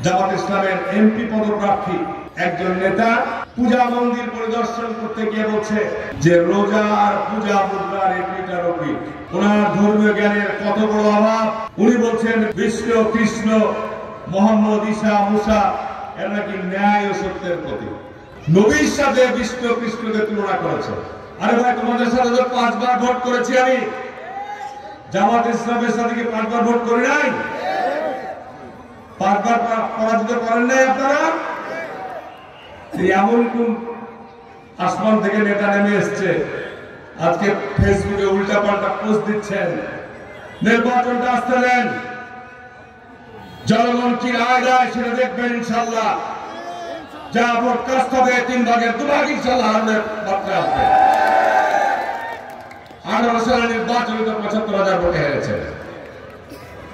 জামাত ইসলামের এমপি পদপ্রার্থী একজন নেতা পূজা মন্দির পরিদর্শন করতে গিয়ে বলছে যে রোজা আর পূজা মুদ্রার একটার অপিট। ওনার ধর্মীয় জ্ঞানের কত বড় অভাব। উনি বলছেন বিষ্ণু কৃষ্ণ মোহাম্মদ ঈসা মুসা এরা নাকি ন্যায় ও সত্যের প্রতীক। নবীর সাথে বিষ্ণু কৃষ্ণকে তুলনা করেছে। আরে ভাই, তোমাদের সাথে তো 5 বার ভোট করেছি আমি। জামাত ইসলামের সাথে কি 5 বার ভোট করি নাই? 5 বার পরাজিত করেন নাই আপনারা? এমন কোন আসমান থেকে নেতা নেমে এসছে আজকে ফেসবুকে উল্টা পাল্টা পোস্ট দিচ্ছেন? নির্বাচনটা আসতে দেন, জনগণ কি রায় দেয় সেটা দেখবেন ইনশাল্লাহ। যা ভোট কাস্ট হবে 3 ভাগের 2 ভাগ ইনশাল্লাহ হারনের মাত্রা আসবে। 18 সালের নির্বাচনে তো 75,000 ভোটে হেরেছে।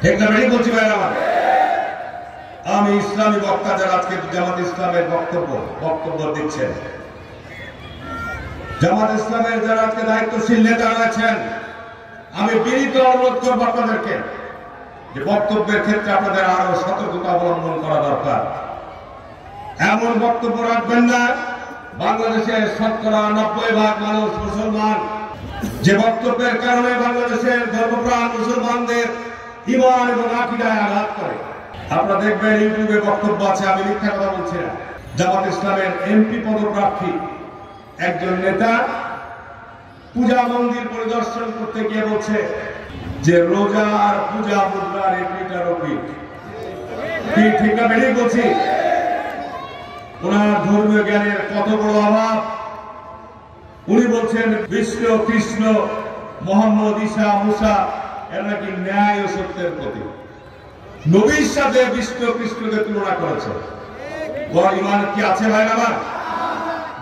ঠিক না বেশি বলছি ভাই আমার? আমি ইসলামী বক্তা যারা আজকে জামাত ইসলামের বক্তব্য দিচ্ছেন, জামাত ইসলামের যারা আজকে দায়িত্বশীল নেতা রয়েছেন, আমি বিনীত অনুরোধ করবো আপনাদেরকে যে বক্তব্যের ক্ষেত্রে আপনাদের আরো সতর্কতা অবলম্বন করা দরকার। এমন বক্তব্য রাখবেন না বাংলাদেশের শতকরা 90% মানুষ মুসলমান, যে বক্তব্যের কারণে বাংলাদেশের ধর্মপ্রাণ মুসলমানদের ঈমান এবং আকীদায় আঘাত করে। আপনারা দেখবেন ইউটিউবে বক্তব্য আছে, আমি মিথ্যা কথা বলছি না। জামাত ইসলামের এমপি পদপ্রার্থী একজন নেতা পূজা মন্দির পরিদর্শন করতে গিয়ে বলছে যে রোজা আর পূজা মুদ্রার একটার অপিট। ঠিক না বেরিয়ে বলছি? ওনার ধর্মীয় জ্ঞানের কত বড় অভাব। উনি বলছেন বিষ্ণু কৃষ্ণ মোহাম্মদ ঈসা মুসা এরা নাকি ন্যায় ও সত্যের প্রতীক। নবীর সাথে বিষ্ণু কৃষ্ণকে তুলনা করেছে। ঈমান কি আছে ভাই আমার?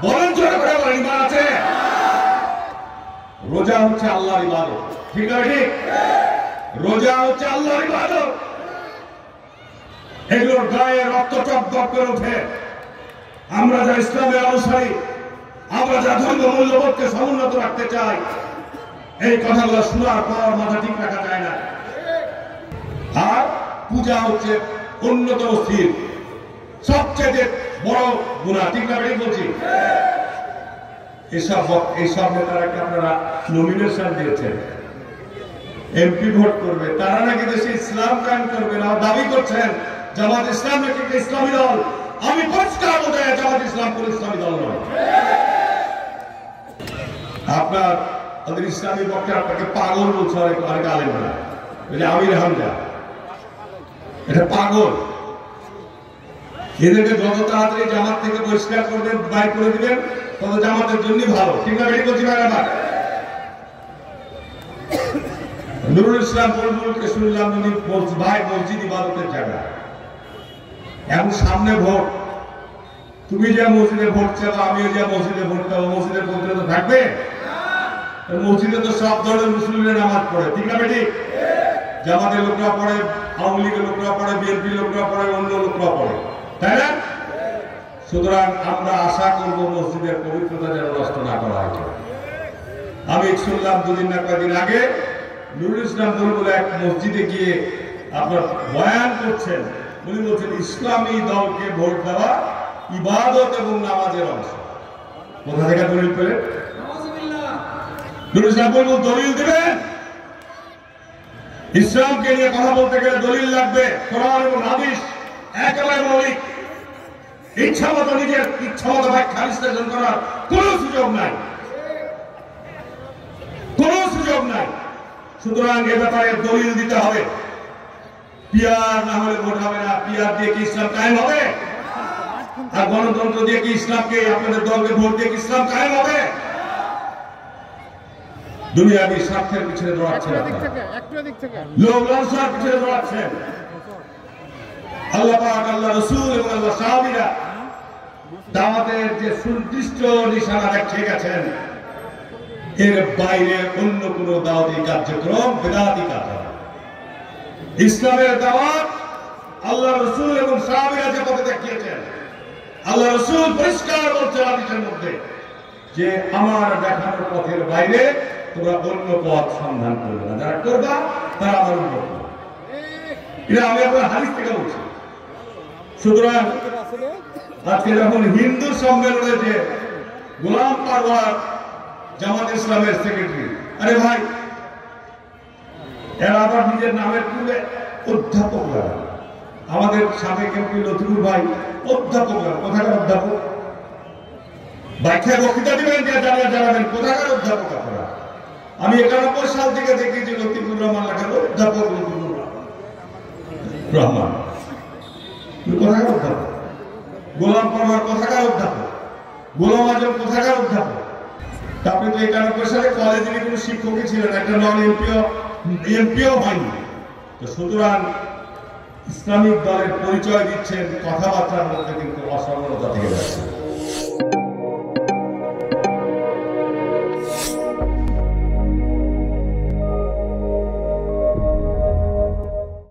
বলেন জোরে করে, বলেন ঈমান আছে? রোজা হচ্ছে আল্লাহর ইবাদত, ঠিক না? ঠিক, রোজা হচ্ছে আল্লাহর ইবাদত। এগুলোর গায়ে রক্ত টপটপ করে ওঠে। আমরা যা ইসলামের অনুসারী, আমরা যা ধর্ম মূল্যবোধকে সমুন্নত রাখতে চাই, এই কথাগুলো শোনার পর মাথা ঠিক রাখা যায় না। আর পূজা হচ্ছে অন্যতম স্থির সবচেয়ে বড় গুনাহ, ঠিক না? বলছি এইসব নেতারাকে আপনারা নমিনেশন দিয়েছেন, এমপি ভোট করবে, তারা নাকি দেশে ইসলাম কায়েম করবে না দাবি করছেন। জামাত ইসলাম নাকি একটা ইসলামী দল। আমি পরিষ্কার বলতে চাই, জামাত ইসলাম কোন ইসলামী দল নয়। আপনার তাদের ইসলামী পক্ষে আপনাকে পাগল বলছে অনেক আলেমরা, আমির হামজা, এটা পাগল। এদেরকে যত তাড়াতাড়ি জামাত থেকে বহিষ্কার করবেন, বাইর করে দিবেন, তত জামাতের জন্য ভালো, ঠিক না? বেরিয়ে বলছি ভাই আমার। নুরুল ইসলাম বুলবুলকে শুনলাম উনি ভাই মসজিদ ইবাদতের জায়গা, এখন সামনে ভোট, তুমি যে মসজিদে ভোট চাও, আমিও যে মসজিদে ভোট চাও, মসজিদের ভোটে তো থাকবে। মসজিদে তো সব ধরনের মুসলিমরা নামাজ পড়ে, ঠিক না বেটি? জামাতের লোকরা পড়ে, আওয়ামী লীগের লোকরা পড়ে, বিএনপি লোকরা পড়ে, অন্য লোকরা পড়ে, তাই না? সুতরাং আমরা আশা করবো মসজিদের পবিত্রতা যেন নষ্ট না করা হয়। আমি শুনলাম 2 দিন না কয়েকদিন আগে নুরুল ইসলাম বুলবুল এক মসজিদে গিয়ে আপনার বয়ান করছেন। উনি বলছেন ইসলামী দলকে ভোট দেওয়া ইবাদত এবং নামাজের অংশ। কোথা থেকে দলিল পেলেন? নুরুল ইসলাম বুলবুল দলিল দেবেন। ইসলামকে নিয়ে কথা বলতে গেলে দলিল লাগবে, কোরআন এবং হাদিস একেবারে মৌলিক। ইচ্ছা মতো নিজের ইচ্ছা মতো ব্যাখ্যা বিশ্লেষণ করার কোন সুযোগ নাই, কোন সুযোগ নাই। সুতরাং এ ব্যাপারে দলিল দিতে হবে। পিয়ার না হলে ভোট হবে না। পিয়ার দিয়ে কি ইসলাম কায়েম হবে? আর গণতন্ত্র দিয়ে কি ইসলামকে, আপনাদের দলকে ভোট দিয়ে কি ইসলাম কায়েম হবে? দুনিয়াবি স্বার্থের পিছনে দৌড়াচ্ছেন, লোক লালসার পিছনে দৌড়াচ্ছেন। আল্লাহ পাক, আল্লাহ রাসূল এবং আল্লাহ সাহাবীরা দাওয়াতের যে সুনির্দিষ্ট নিশানা দেখিয়ে গেছেন, এর বাইরে অন্য কোন দাওয়াতি কার্যক্রম বিদআতি কাজ। ইসলামের দাওয়াত আল্লাহ রাসূল এবং সাহাবীরা যে পথে দেখিয়েছেন, আল্লাহ রাসূল পরিষ্কার বলছেন হাদিসের মধ্যে যে আমার দেখানোর পথের বাইরে তোমরা অন্য পথ সন্ধান করবে না, যারা করবা তারা আমার উপর। এটা আমি আপনার হাদিস থেকে বলছি। সুতরাং আজকে যখন হিন্দু সম্মেলনে যে গোলাম পারওয়ার জামাত ইসলামের সেক্রেটারি, আরে ভাই এরা আবার নিজের নামের তুলে অধ্যাপক লাগান। আমাদের সাবেক এমপি লতিফুর ভাই অধ্যাপক লাগান। কোথাকার অধ্যাপক? ব্যাখ্যা বক্তৃতা দিবেন, জানাবেন কোথাকার অধ্যাপক আপনারা? আমি 91 সাল থেকে দেখি যে লতিফুর রহমান লেখার অধ্যাপক লতিফুর রহমান। কোথাকার অধ্যাপক? গোলাম পারওয়ার কোথাকার অধ্যাপক? গোলাম আজম কোথাকার অধ্যাপক? আপনি তো 91 সালে কলেজের কোনো শিক্ষকই ছিলেন, একটা নন এমপিও হয়নি। তো সুতরাং ইসলামিক দলের পরিচয় দিচ্ছেন, কথাবার্তার মধ্যে কিন্তু অসম্মানতা থেকে যাচ্ছে।